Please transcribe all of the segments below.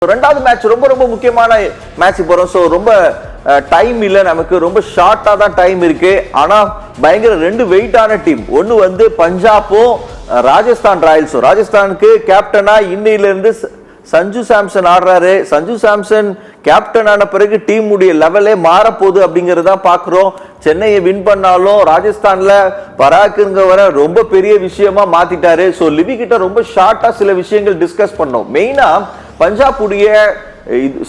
ரெண்டாவது மேட்ச் ரொம்ப ரொம்ப முக்கியமான மேட்ச் போறோம். ஸோ ரொம்ப டைம் இல்லை, நமக்கு ரொம்ப ஷார்ட்டா தான் டைம் இருக்கு. ஆனா பயங்கர ரெண்டு வெயிட்டான டீம். ஒன்னு வந்து பஞ்சாபும் ராஜஸ்தான் ராயல்ஸும். ராஜஸ்தானுக்கு கேப்டனா இன்னையில இருந்து சஞ்சு சாம்சன் ஆடுறாரு. சஞ்சு சாம்சன் கேப்டன் ஆன பிறகு டீம் உடைய லெவலே மாறப்போகுது அப்படிங்கறத பாக்குறோம். சென்னையை வின் பண்ணாலும் ராஜஸ்தான்ல பராக்குங்கிறவரை ரொம்ப பெரிய விஷயமா மாத்திட்டாரு. ஸோ லிவி கிட்ட ரொம்ப ஷார்ட்டா சில விஷயங்கள் டிஸ்கஸ் பண்ணோம். மெயினா பஞ்சாபுடைய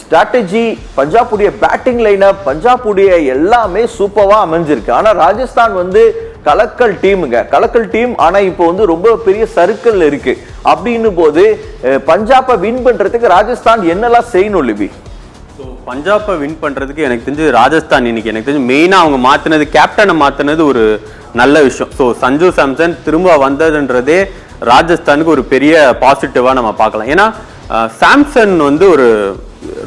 ஸ்ட்ராட்டஜி, பஞ்சாபுடைய பேட்டிங் லைனப், பஞ்சாபுடைய எல்லாமே சூப்பரா அமைஞ்சிருக்கு. ஆனா ராஜஸ்தான் வந்து கலக்கல் டீமுங்க, கலக்கல் டீம். ஆனா இப்போ வந்து ரொம்ப பெரிய சர்க்கிள் இருக்கு. அப்படின்னு போது பஞ்சாபை வின் பண்றதுக்கு ராஜஸ்தான் என்னெல்லாம் செய்யணும் லிபி? பஞ்சாபை வின் பண்றதுக்கு எனக்கு தெரிஞ்சு ராஜஸ்தான் இன்னைக்கு எனக்கு தெரிஞ்சு மெயினா அவங்க மாத்தினது, கேப்டனை மாத்தினது ஒரு நல்ல விஷயம். ஸோ சஞ்சு சாம்சன் திரும்ப வந்ததுன்றதே ராஜஸ்தானுக்கு ஒரு பெரிய பாசிட்டிவா நம்ம பார்க்கலாம். ஏன்னா சாம்சன் வந்து ஒரு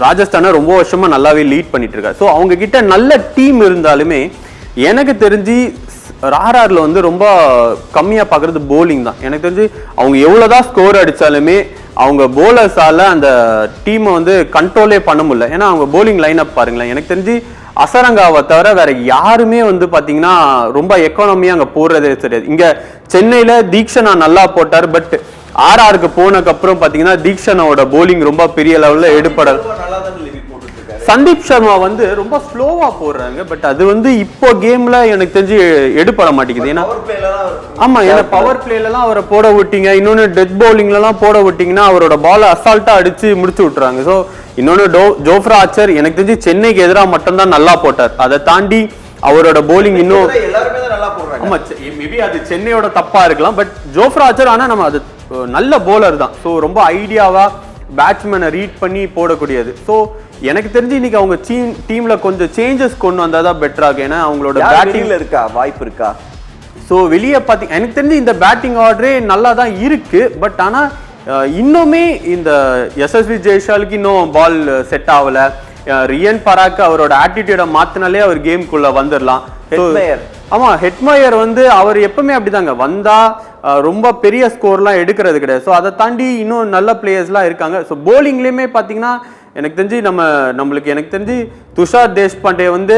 ராஜஸ்தானை ரொம்ப வருஷமா நல்லாவே லீட் பண்ணிட்டு இருக்காரு. ஸோ அவங்க கிட்ட நல்ல டீம் இருந்தாலுமே எனக்கு தெரிஞ்சு ஆர்ஆர்ல வந்து ரொம்ப கம்மியா பாக்குறது போலிங் தான். எனக்கு தெரிஞ்சு அவங்க எவ்வளவுதான் ஸ்கோர் அடிச்சாலுமே அவங்க போலர்ஸால அந்த டீமை வந்து கண்ட்ரோலே பண்ண முடியல. ஏன்னா அவங்க போலிங் லைன் அப் பாருங்களேன், எனக்கு தெரிஞ்சு அசரங்காவை தவிர வேற யாருமே வந்து பாத்தீங்கன்னா ரொம்ப எக்கானமியா அங்க போடுறதே தெரியாது. இங்க சென்னையில தீக்ஷனா நல்லா போட்டார். பட் ஆர்ஆருக்கு போனதுக்கு அப்புறம் பாத்தீங்கன்னா தீக்ஷனாவோட போலிங் ரொம்ப பெரிய லெவல்ல எடுப்படல். சந்தீப் சர்மா வந்து ரொம்ப ஸ்லோவா போடுறாங்க. பட் அது வந்து இப்போ கேம்ல எனக்கு தெரிஞ்சு எடுப்பட மாட்டேங்குது. ஏன்னா ஆமா, ஏன்னா பவர் பிளேல எல்லாம் அவரை போட விட்டீங்க, இன்னொன்னு டெத் பவுலிங்ல எல்லாம் போட விட்டீங்கன்னா அவரோட பால அசால்ட்டா அடிச்சு முடிச்சு விட்டுறாங்க. ஸோ இன்னொன்னு ஜோஃப்ரா ஆர்ச்சர் எனக்கு தெரிஞ்சு சென்னைக்கு எதிராக மட்டும்தான் நல்லா போட்டார். அதை தாண்டி அவரோட போலிங் இன்னும் ஆமா, மேபி அது சென்னையோட தப்பா இருக்கலாம். பட் ஜோஃப்ரா ஆர்ச்சர் ஆனா நம்ம அது நல்ல போலர் தான். ஸோ ரொம்ப ஐடியாவா பேட்ஸ்மேனை ரீட் பண்ணி போடக்கூடியது. ஸோ எனக்கு தெரிஞ்சு இன்னைக்கு அவங்க டீம்ல கொஞ்சம் சேஞ்சஸ் கொண்டு வந்தாதான் பெட்டரா இருக்கு. ஏன்னா அவங்களோட பேட்டிங்ல இருக்கா வாய்ப்பு இருக்கா? ஸோ வெளியே பார்த்தீங்க எனக்கு தெரிஞ்சு இந்த பேட்டிங் ஆர்டரே நல்லா தான் இருக்கு. பட் ஆனா இன்னுமே இந்த எஸ்எஸ்வி ஜெய்ஷாலுக்கு இன்னும் பால் செட் ஆகல. ரியன் பராக் அவரோட ஆட்டிடியூட மாத்தினாலே அவர் கேம்குள்ள வந்துடலாம். ஆமா, ஹெட்மயர் வந்து அவர் எப்பவுமே அப்படிதாங்க, வந்தா ரொம்ப பெரிய ஸ்கோர்லாம் எடுக்கிறது கிடையாது. ஸோ அதை தாண்டி இன்னும் நல்ல பிளேயர்ஸ்லாம் இருக்காங்க. ஸோ போலிங்லேயுமே பார்த்தீங்கன்னா எனக்கு தெரிஞ்சு எனக்கு தெரிஞ்சு துஷார் தேஷ்பாண்டே வந்து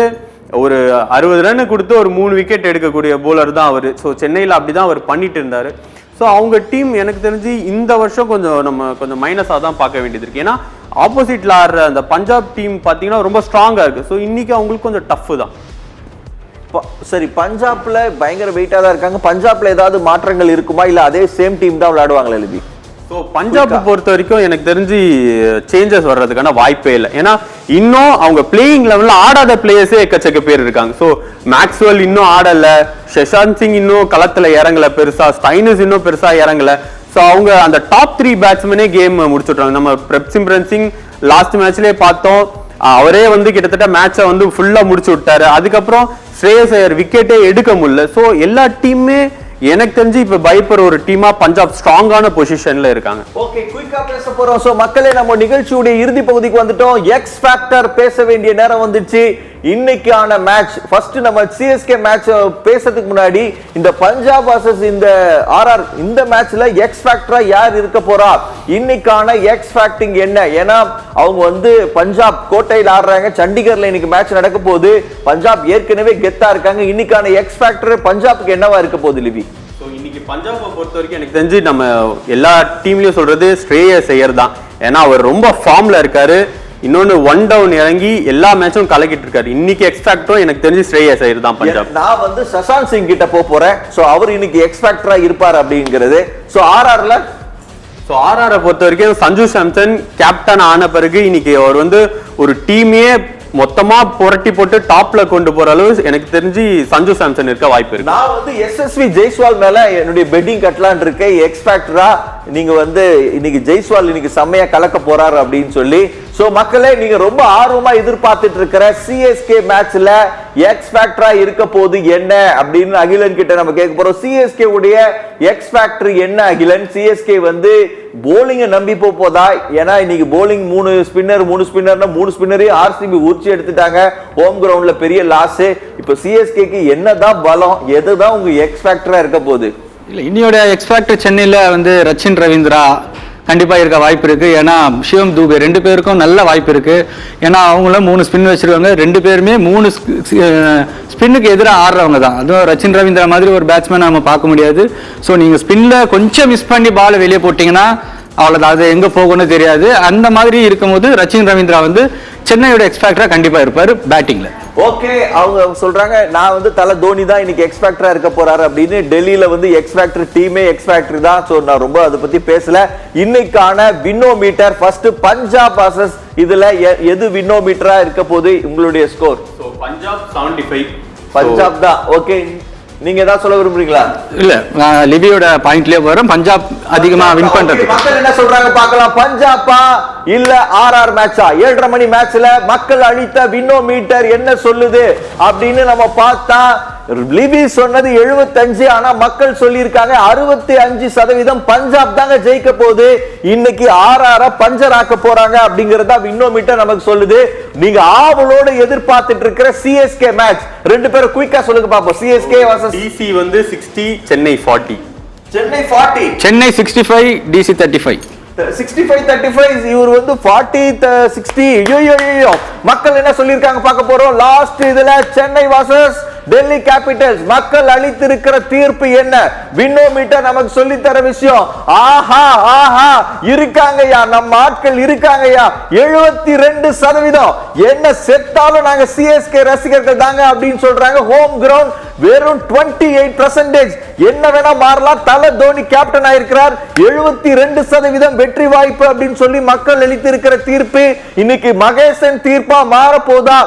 ஒரு 60 ரன் கொடுத்து ஒரு 3 விக்கெட் எடுக்கக்கூடிய போலர் தான் அவர். ஸோ சென்னையில் அப்படிதான் அவர் பண்ணிட்டு இருந்தாரு. ஸோ அவங்க டீம் எனக்கு தெரிஞ்சு இந்த வருஷம் கொஞ்சம் மைனஸாக தான் பார்க்க வேண்டியது இருக்கு. ஏன்னா ஆப்போசிட்ல ஆடுற அந்த பஞ்சாப் டீம் பார்த்தீங்கன்னா ரொம்ப ஸ்ட்ராங்கா இருக்கு. ஸோ இன்னைக்கு அவங்களுக்கு கொஞ்சம் டஃப் தான். சரி, பஞ்சாப்ல பயங்கர வெயிட்டா தான் இருக்காங்க. பஞ்சாப்ல ஏதாவது மாற்றங்கள் இருக்குமா, இல்ல அதே சேம் டீம் தான் விளையாடுவாங்களா லிபி? ஸோ பஞ்சாப் பொறுத்த வரைக்கும் எனக்கு தெரிஞ்சு சேஞ்சஸ் வர்றதுக்கான வாய்ப்பே இல்லை. ஏன்னா இன்னும் அவங்க பிளேயிங் லெவல்ல ஆடாத பிளேயர்ஸே எக்கச்சக்க பேர் இருக்காங்க. ஸோ மேக்ஸ்வெல் இன்னும் ஆடல, ஷஷாந்த் சிங் இன்னும் களத்துல இறங்கல பெருசா, ஸ்டைனஸ் இன்னும் பெருசா இறங்கல. ஸோ அவங்க அந்த டாப் 3 பேட்ஸ்மேனே கேம் முடிச்சுட்றாங்க. நம்ம பிரப்சிம்ரன் சிங் லாஸ்ட் மேட்ச்லயே பார்த்தோம், அவரே வந்து கிட்டத்தட்ட மேட்சை வந்து ஃபுல்லா முடிச்சு விட்டாரு. அதுக்கப்புறம் ஸ்ரேயஸ் ஐயர் விக்கெட்டே எடுக்க முடியல. ஸோ எல்லா டீமுமே எனக்கு தெரிஞ்சு இப்ப பைப்பர் ஒரு டீமா பஞ்சாப் ஸ்ட்ராங்கான பொசிஷன்ல இருக்காங்க. ஓகே, குயிக்கா பேச போறோம். சோ மக்களே, நம்ம நிகழ்ச்சியுடைய இறுதி பகுதிக்கு வந்துட்டோம். எக்ஸ் ஃபேக்டர் பேச வேண்டிய நேரம் வந்துச்சு. இன்னைக்கான மேட்ச் ஃபர்ஸ்ட் நம்ம சிஎஸ்கே மேட்ச் பேசுறதுக்கு முன்னாடி இந்த பஞ்சாப் வர்சஸ் இந்த ஆர்ஆர் இந்த மேட்ச்ல எக்ஸ் ஃபேக்டரா யார் இருக்க போறா, இன்னைக்கான எக்ஸ் ஃபேக்டிங் என்ன? ஏன்னா அவங்க வந்து பஞ்சாப் கோட்டையில் ஆடுறாங்க, சண்டிகர்ல இன்னைக்கு மேட்ச் நடக்க போகுது. பஞ்சாப் ஏற்கனவே கெத்தா இருக்காங்க. இன்னைக்கான எக்ஸ் ஃபேக்டர் பஞ்சாப்க்கு என்னவா இருக்க போகுது லிவி? இன்னைக்கு பஞ்சாபை பொறுத்த வரைக்கும் எனக்கு தெரிஞ்சு நம்ம எல்லா டீம்லயும் சொல்றது ஸ்ரேயஸ் ஐயர் தான். ஏன்னா அவர் ரொம்ப ஃபார்ம்ல இருக்காரு. இன்னொன்னு ஒன் டவுன் இறங்கி எல்லா மேட்சும் கலக்கிட்டு இருக்காரு. இன்னைக்கு எக்ஸ்பேக்டரும் எனக்கு தெரிஞ்சு ஸ்ரேயஸ் ஐயர் தான் பஞ்சாப். நான் வந்து சஷாந்த் சிங் கிட்ட போறேன். சோ அவர் இன்னைக்கு எக்ஸ்பேக்டரா இருப்பார் அப்படிங்கிறது. சோ ஆர்ஆர்ல பொறுத்த வரைக்கும் சஞ்சு சாம்சன் கேப்டன் ஆன பிறகு இன்னைக்கு அவர் வந்து ஒரு டீமே மொத்தமா புரட்டி போட்டு டாப்ல கொண்டு போற அளவு எனக்கு தெரிஞ்சு சஞ்சு சாம்சன் இருக்க வாய்ப்பு இருக்கு. நான் வந்து எஸ்எஸ்வி ஜெய்ஸ்வால் மேல என்னுடைய பெட்டிங் கட்டலான் இருக்கேன். எக்ஸ் ஃபேக்டரா நீங்க வந்து இன்னைக்கு ஜெய்ஸ்வால் இன்னைக்கு செம்மையா கலக்க போறாரு அப்படின்னு சொல்லி. சோ மக்களே, நீங்க ரொம்ப ஆர்வமா எதிர்பார்த்துட்டு இருக்கிற சிஎஸ்கே மேட்ச்ல எக்ஸ் ஃபேக்டரா இருக்க போது என்ன அப்படின்னு அகிலன் கிட்ட நம்ம கேட்க போறோம். சிஎஸ்கே உடைய எக்ஸ் ஃபேக்டர் என்ன அகிலன்? சிஎஸ்கே வந்து போலிங்க நம்பி போதா? ஏன்னா இன்னைக்கு போலிங் 3 ஸ்பின்னரையும் ஆர்சிபி உரிச்சு எடுத்துட்டாங்க. ஹோம் கிரவுண்ட்ல பெரிய லாஸ். இப்ப சிஎஸ்கேக்கு என்னதான் பலம், எதுதான் உங்க எக்ஸ் ஃபேக்டரா இருக்க போகுது? இல்ல, இன்னையோட எக்ஸ் ஃபேக்டர் சென்னையில வந்து ரச்சின் ரவீந்திரா, கண்டிப்பாக இருக்க வாய்ப்பு இருக்குது. ஏன்னா சிவம் தூபே 2 பேருக்கும் நல்ல வாய்ப்பு இருக்குது. ஏன்னா அவங்களும் 3 ஸ்பின் வச்சுருக்காங்க. 2 பேருமே 3 ஸ்பின்னுக்கு எதிராக ஆடுறவங்க தான். அதுவும் ரச்சின் ரவீந்திரா மாதிரி ஒரு பேட்ஸ்மேன் நம்ம பார்க்க முடியாது. ஸோ நீங்கள் ஸ்பின்னில் கொஞ்சம் மிஸ் பண்ணி பாலை வெளியே போட்டிங்கன்னா அவ்வளோதான், அது எங்கே போகணும்னு தெரியாது. அந்த மாதிரி இருக்கும்போது ரச்சின் ரவீந்திரா வந்து சென்னையோட எக்ஸ்பேக்டராக கண்டிப்பாக இருப்பார் பேட்டிங்கில். ஓகே, அவங்க சொல்றாங்க நான் வந்து தல தோனி தான் இன்னைக்கு எக்ஸ்பேக்டரா இருக்க போறாரு அப்படின்னு. டெல்லியில வந்து எக்ஸ்பேக்டர் டீமே எக்ஸ்பேக்டர் தான். ஸோ நான் ரொம்ப அதை பத்தி பேசல. இன்னைக்கான வின்னோமீட்டர் ஃபர்ஸ்ட் பஞ்சாப் வர்சஸ் இதுல எது வின்னோமீட்டரா இருக்க போது உங்களுடைய ஸ்கோர்? பஞ்சாப் 75. பஞ்சாப் தான். ஓகே, நீங்க ஏதாவது சொல்ல விரும்புறீங்களா? இல்ல, லிபியோட பாயிண்ட்லயே வரும் பஞ்சாப் அதிகமா வின் பண்றது. மக்கள் என்ன சொல்றாங்க பார்க்கலாம். பஞ்சாபா இல்ல ஆர்ஆர் மேட்சா? 7:30 மணி மேட்ச்ல மக்கள் அளித்த வின்னோமீட்டர் என்ன சொல்லுது அப்படின்னு நம்ம பார்த்தா, லிபி சொன்னது 75, ஆனா மக்கள் சொல்லி இருக்காங்க 65% பஞ்சாப் தாங்க ஜெயிக்க போகுது. இன்னைக்கு ஆர்ஆர் பஞ்சர் ஆக்க போறாங்க அப்படிங்கறத வின்னோமீட்டர் நமக்கு சொல்லுது. நீங்க ஆவலோட எதிர்பார்த்துட்டு இருக்கிற சிஎஸ்கே மேட்ச் 2 பேரும் குயிக்கா சொல்லுங்க பாப்போம். சிஎஸ்கே vs டிசி வந்து 60, சென்னை 40. சென்னை 40, சென்னை 65, டிசி 35. 65-35. இவர் வந்து 40-60. ஐயோ, மக்கள் என்ன சொல்லிருக்காங்க பார்க்க போறோம். லாஸ்ட் இதுல சென்னை வர்சஸ் டெல்லி கேபிட்டல்ஸ் மக்கள் அளித்திருக்கிற தீர்ப்பு என்ன? வின்னோமீட்டர் நமக்கு சொல்லி தர விஷயம். ஆஹா ஆஹா, இருக்காங்கய்யா, நம்ம ஆட்கள் இருக்காங்கய்யா. 72% என்ன செத்தாலும் நாங்க சிஎஸ்கே ரசிகர்கள் தாங்க அப்படின்னு சொல்றாங்க. ஹோம் கிரவுண்ட் வெறும் 28%. என்ன வேணா மாறலாம், தல தோனி கேப்டன் ஆயிருக்கிறார். 72% வெற்றி வாய்ப்பு அப்படின்னு சொல்லி மக்கள் அளித்திருக்கிற தீர்ப்பு இன்னைக்கு மகேசன் தீர்ப்பா மாற போதா